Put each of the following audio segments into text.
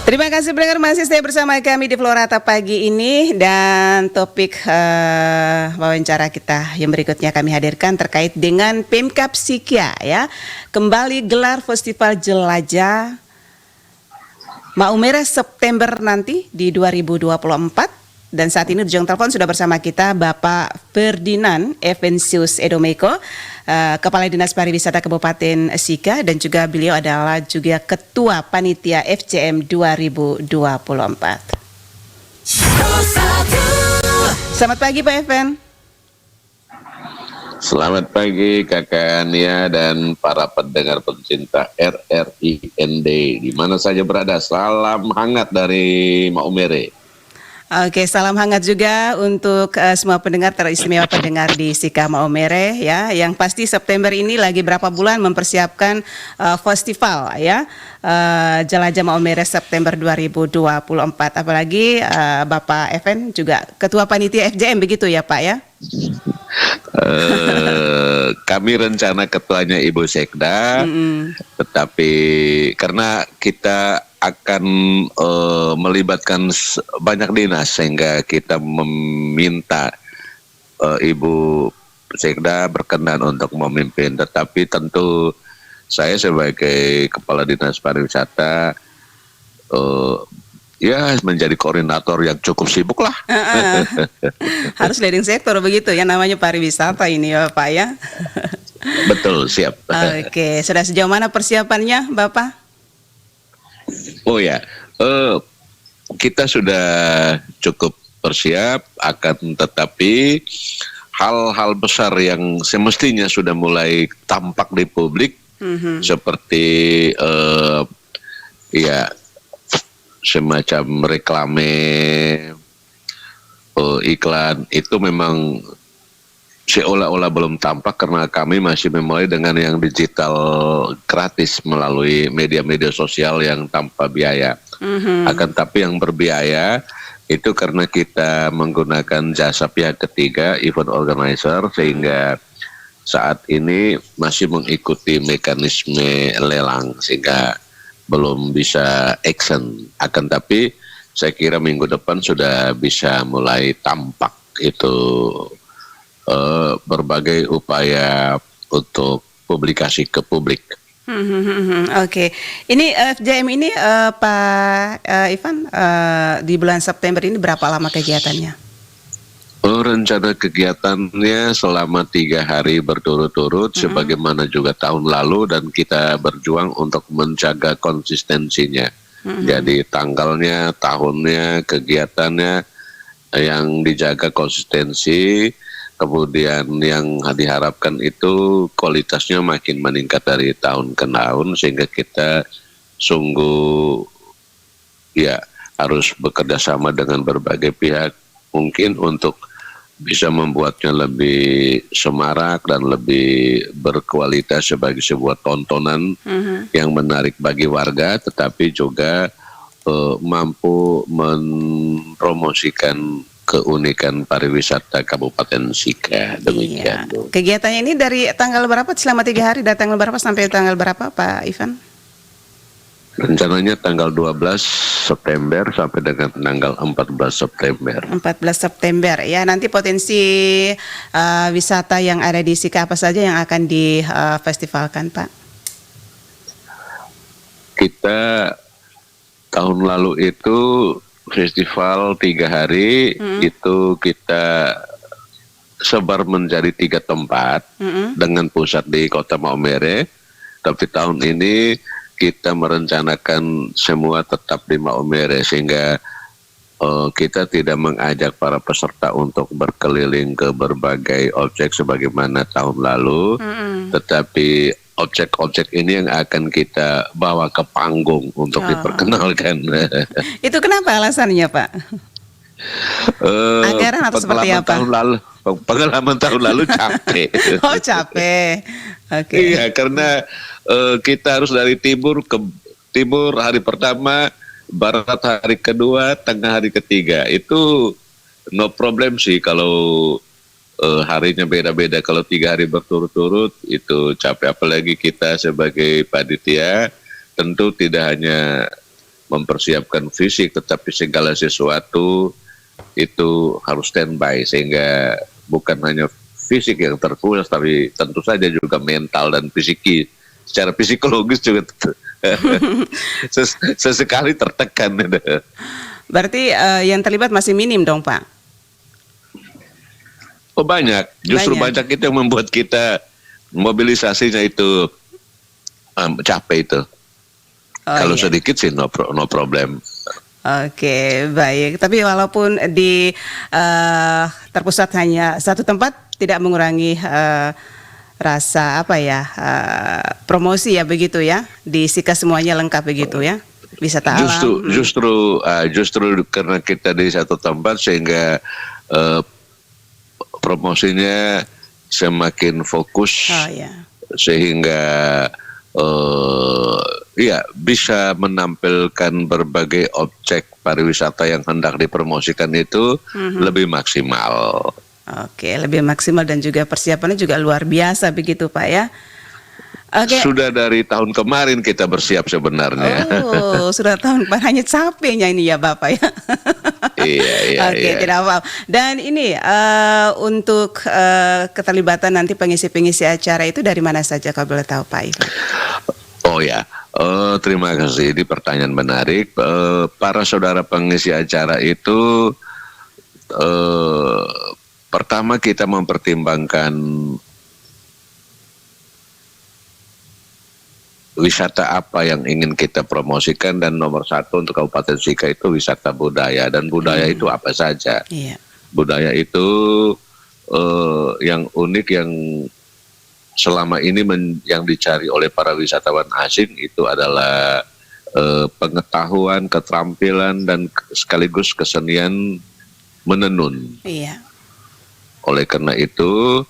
Terima kasih pendengar, masih stay bersama kami di Florata pagi ini, dan topik wawancara kita yang berikutnya kami hadirkan terkait dengan Pemkab Sikia ya. Kembali gelar Festival Jelajah Maumere September nanti di 2024. Dan saat ini di ujung telepon sudah bersama kita Bapak Ferdinand Evensius Edomeko, Kepala Dinas Pariwisata Kabupaten Sika, dan juga beliau adalah juga Ketua Panitia FCM 2024. Selamat pagi Pak Even. Selamat pagi Kakak Nia dan para pendengar pencinta RRIND di mana saja berada. Salam hangat dari Maumere. Oke, salam hangat juga untuk semua pendengar teristimewa pendengar di Sika Maumere ya. Yang pasti September ini lagi berapa bulan mempersiapkan festival ya. Jelajah Maumere September 2024. Apalagi Bapak Even juga Ketua Panitia FJM begitu ya Pak ya? Kami rencana ketuanya Ibu Sekda, tetapi karena kita akan melibatkan banyak dinas sehingga kita meminta Ibu Sekda berkenan untuk memimpin. Tetapi tentu saya sebagai Kepala Dinas Pariwisata ya menjadi koordinator yang cukup sibuk lah. Harus leading sektor begitu ya, namanya pariwisata ini ya Pak ya. Betul, siap. Oke, sudah sejauh mana persiapannya Bapak? Oh ya, kita sudah cukup bersiap, akan tetapi hal-hal besar yang semestinya sudah mulai tampak di publik, seperti ya semacam reklame, iklan, itu memang seolah-olah belum tampak karena kami masih memulai dengan yang digital gratis melalui media-media sosial yang tanpa biaya. Akan tapi yang berbiaya itu karena kita menggunakan jasa pihak ketiga, event organizer, sehingga saat ini masih mengikuti mekanisme lelang sehingga belum bisa action. Akan tapi saya kira minggu depan sudah bisa mulai tampak itu berbagai upaya untuk publikasi ke publik. Oke. Ini FJM ini Pak Ivan di bulan September ini berapa lama kegiatannya? Rencana kegiatannya selama 3 hari berturut-turut sebagaimana juga tahun lalu, dan kita berjuang untuk menjaga konsistensinya. Jadi tanggalnya, tahunnya, kegiatannya yang dijaga konsistensi. Kemudian yang diharapkan itu kualitasnya makin meningkat dari tahun ke tahun, sehingga kita sungguh ya harus bekerja sama dengan berbagai pihak mungkin untuk bisa membuatnya lebih semarak dan lebih berkualitas sebagai sebuah tontonan yang menarik bagi warga, tetapi juga mampu mempromosikan keunikan pariwisata Kabupaten Sika. Demikian. Iya. Kegiatannya ini dari tanggal berapa, selama 3 hari, dari tanggal berapa sampai tanggal berapa Pak Ivan? Rencananya tanggal 12 September sampai dengan tanggal 14 September. 14 September ya. Nanti potensi wisata yang ada di Sika apa saja yang akan difestivalkan Pak? Kita tahun lalu itu festival 3 hari, itu kita sebar menjadi 3 tempat dengan pusat di Kota Maumere. Tapi tahun ini kita merencanakan semua tetap di Maumere, sehingga kita tidak mengajak para peserta untuk berkeliling ke berbagai objek sebagaimana tahun lalu, tetapi objek-objek ini yang akan kita bawa ke panggung untuk diperkenalkan. Itu kenapa alasannya Pak? Anggaran atau seperti apa? Pengalaman tahun lalu capek. Oh capek. Oke. Iya, karena kita harus dari timur ke timur hari pertama, barat hari kedua, tengah hari ketiga. Itu no problem sih kalau harinya beda-beda. Kalau 3 hari berturut-turut itu capek, apalagi kita sebagai panitia tentu tidak hanya mempersiapkan fisik, tetapi segala sesuatu itu harus standby, sehingga bukan hanya fisik yang terkuras, tapi tentu saja juga mental dan psikis, secara psikologis juga sesekali tertekan. Berarti yang terlibat masih minim dong Pak? Oh banyak, justru banyak itu yang membuat kita mobilisasinya itu capek itu. Kalau sedikit sih no problem. Oke, baik. Tapi walaupun di terpusat hanya satu tempat, tidak mengurangi rasa promosi ya begitu ya. Di Sika semuanya lengkap begitu ya. Wisata alam. Justru karena kita di satu tempat sehingga promosinya semakin fokus, sehingga bisa menampilkan berbagai objek pariwisata yang hendak dipromosikan itu lebih maksimal. Oke, lebih maksimal dan juga persiapannya juga luar biasa begitu Pak ya. Okay. Sudah dari tahun kemarin kita bersiap sebenarnya. Oh, sudah tahun kemarin, hanya capeknya ini ya Bapak ya. Iya. Oke, tidak apa-apa. Dan ini untuk keterlibatan nanti pengisi-pengisi acara itu dari mana saja kalau boleh tahu Pak Ivan? Oh ya, terima kasih. Ini pertanyaan menarik. Para saudara pengisi acara itu pertama kita mempertimbangkan wisata apa yang ingin kita promosikan, dan nomor satu untuk Kabupaten Sika itu wisata budaya, dan budaya itu apa saja. Budaya itu yang unik, yang selama ini yang dicari oleh para wisatawan asing itu adalah pengetahuan, keterampilan, dan sekaligus kesenian menenun. Oleh karena itu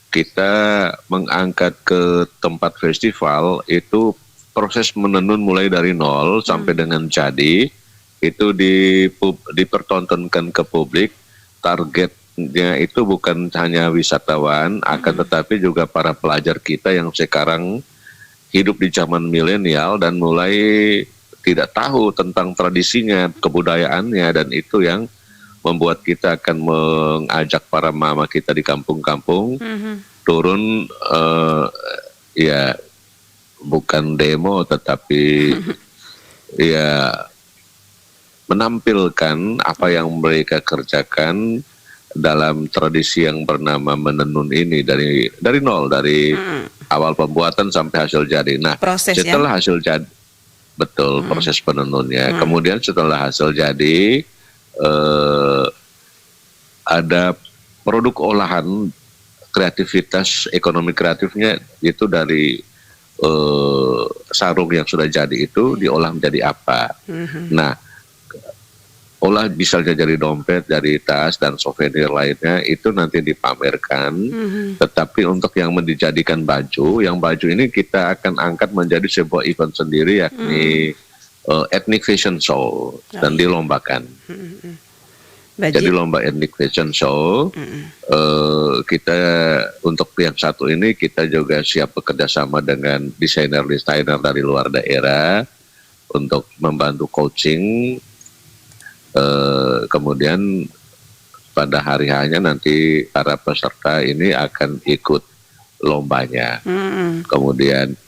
kita mengangkat ke tempat festival itu proses menenun mulai dari nol sampai dengan jadi itu dipertontonkan ke publik. Targetnya itu bukan hanya wisatawan, akan tetapi juga para pelajar kita yang sekarang hidup di zaman milenial dan mulai tidak tahu tentang tradisinya, kebudayaannya, dan itu yang membuat kita akan mengajak para mama kita di kampung-kampung turun, ya bukan demo tetapi ya menampilkan apa yang mereka kerjakan dalam tradisi yang bernama menenun ini dari nol, dari awal pembuatan sampai hasil jadi. Nah, setelah hasil jadi, betul, proses penenunnya. Kemudian setelah hasil jadi ada produk olahan, kreativitas, ekonomi kreatifnya itu dari sarung yang sudah jadi itu diolah menjadi apa. Nah, olah misalnya jadi dompet, dari tas dan souvenir lainnya itu nanti dipamerkan. Tetapi untuk yang dijadikan baju, yang baju ini kita akan angkat menjadi sebuah event sendiri, yakni ethnic fashion show, dan dilombakan. Jadi lomba ethnic fashion show. Kita untuk yang satu ini kita juga siap bekerja sama dengan desainer-desainer dari luar daerah untuk membantu coaching. Kemudian pada hari hanya nanti para peserta ini akan ikut lombanya. Kemudian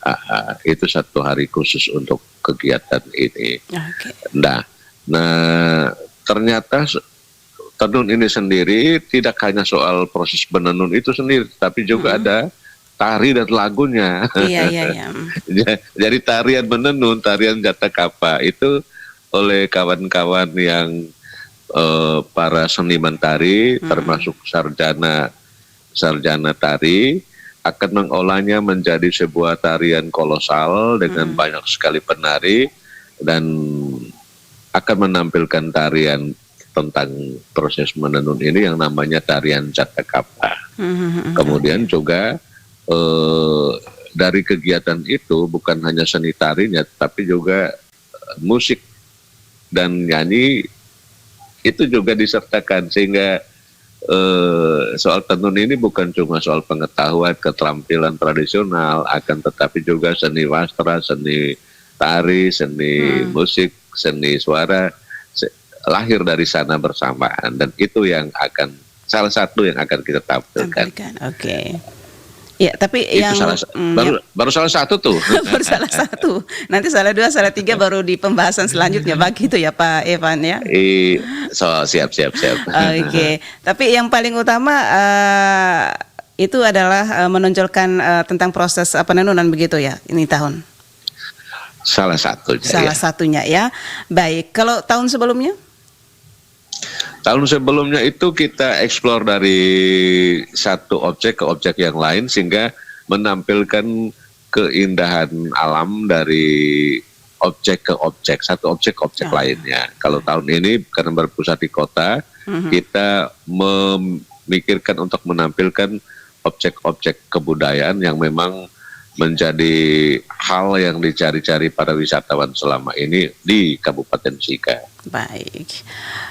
itu satu hari khusus untuk kegiatan ini. Nah, ternyata tenun ini sendiri tidak hanya soal proses menenun itu sendiri, tapi juga ada tari dan lagunya. Jadi tarian menenun, tarian Jata Kapa itu oleh kawan-kawan yang para seniman tari, termasuk sarjana tari, akan mengolahnya menjadi sebuah tarian kolosal dengan banyak sekali penari, dan akan menampilkan tarian tentang proses menenun ini yang namanya tarian Jata Kapa. Kemudian juga dari kegiatan itu bukan hanya seni tarinya, tapi juga musik dan nyanyi itu juga disertakan, sehingga soal tenun ini bukan cuma soal pengetahuan, keterampilan tradisional, akan tetapi juga seni wastra, seni tari, seni musik, seni suara lahir dari sana bersamaan, dan itu yang akan salah satu yang akan kita tampilkan. Oke. Ya, tapi Itu yang baru salah satu tuh. baru salah satu. Nanti salah dua, salah tiga baru di pembahasan selanjutnya, begitu ya Pak Evan ya. Siap. Oke. Tapi yang paling utama itu adalah menonjolkan tentang proses penenunan begitu ya ini tahun. Salah satunya Ya. Baik. Kalau tahun sebelumnya? Tahun sebelumnya itu kita eksplor dari satu objek ke objek yang lain sehingga menampilkan keindahan alam dari objek ke objek, satu objek ke objek lainnya. Kalau tahun ini karena berpusat di kota, kita memikirkan untuk menampilkan objek-objek kebudayaan yang memang menjadi hal yang dicari-cari para wisatawan selama ini di Kabupaten Sika. Baik.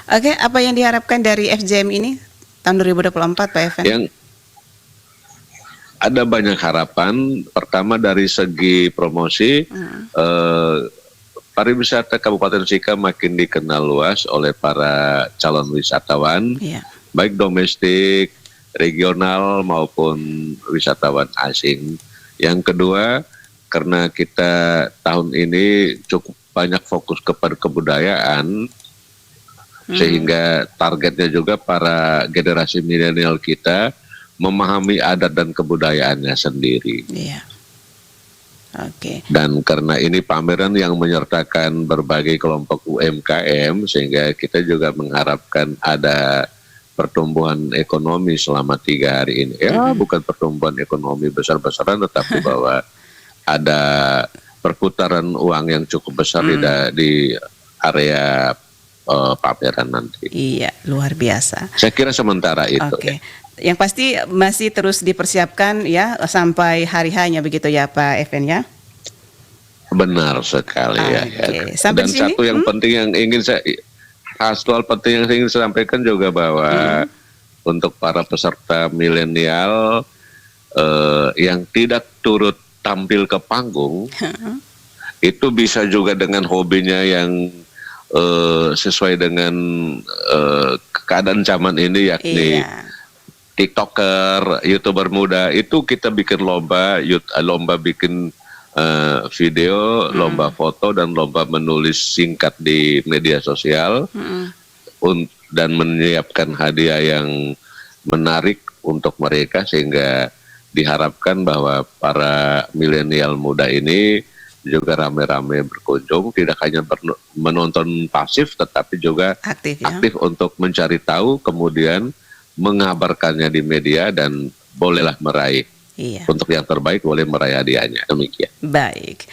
Oke, apa yang diharapkan dari FJM ini tahun 2024 Pak Evan? Yang ada banyak harapan. Pertama dari segi promosi, pariwisata Kabupaten Sika makin dikenal luas oleh para calon wisatawan, baik domestik, regional maupun wisatawan asing. Yang kedua, karena kita tahun ini cukup banyak fokus kepada kebudayaan, sehingga targetnya juga para generasi milenial kita memahami adat dan kebudayaannya sendiri. Iya. Oke. Dan karena ini pameran yang menyertakan berbagai kelompok UMKM, sehingga kita juga mengharapkan ada pertumbuhan ekonomi selama 3 hari ini. Ya, bukan pertumbuhan ekonomi besar-besaran, tetapi bahwa ada perputaran uang yang cukup besar di area pameran nanti. Iya, luar biasa. Saya kira sementara itu. Oke. Yang pasti masih terus dipersiapkan ya sampai hari H-nya begitu ya Pak Evan ya. Benar sekali ya. Sampai Dan sini? satu yang penting yang ingin saya soal penting yang ingin saya sampaikan juga bahwa untuk para peserta milenial yang tidak turut tampil ke panggung, itu bisa juga dengan hobinya yang sesuai dengan keadaan zaman ini, yakni TikToker, YouTuber muda. Itu kita bikin lomba bikin video, lomba foto, dan lomba menulis singkat di media sosial, dan menyiapkan hadiah yang menarik untuk mereka, sehingga diharapkan bahwa para milenial muda ini juga rame-rame berkunjung, tidak hanya menonton pasif tetapi juga aktif untuk mencari tahu, kemudian mengabarkannya di media, dan bolehlah meraih. Untuk yang terbaik boleh meraih hadiahnya. Demikian. Baik.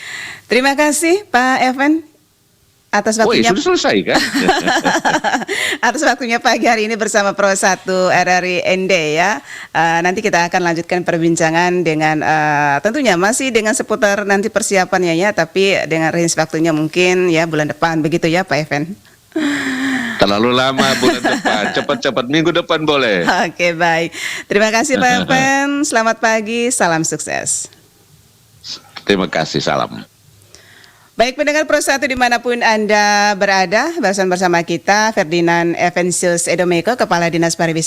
Terima kasih Pak Evan atas waktunya. Sudah selesai kan? Atas waktunya pagi hari ini bersama Pro 1 RRI ND ya. Nanti kita akan lanjutkan perbincangan dengan tentunya masih dengan seputar nanti persiapannya ya, tapi dengan range waktunya mungkin ya bulan depan begitu ya Pak Evan. Terlalu lama bulan depan, cepat-cepat minggu depan boleh. Oke, baik. Terima kasih Pak Evan. Selamat pagi, salam sukses. Terima kasih, salam. Baik pendengar Pro 1 dimanapun Anda berada, bersama kita Ferdinand Evansius Edomeko, Kepala Dinas Pariwisata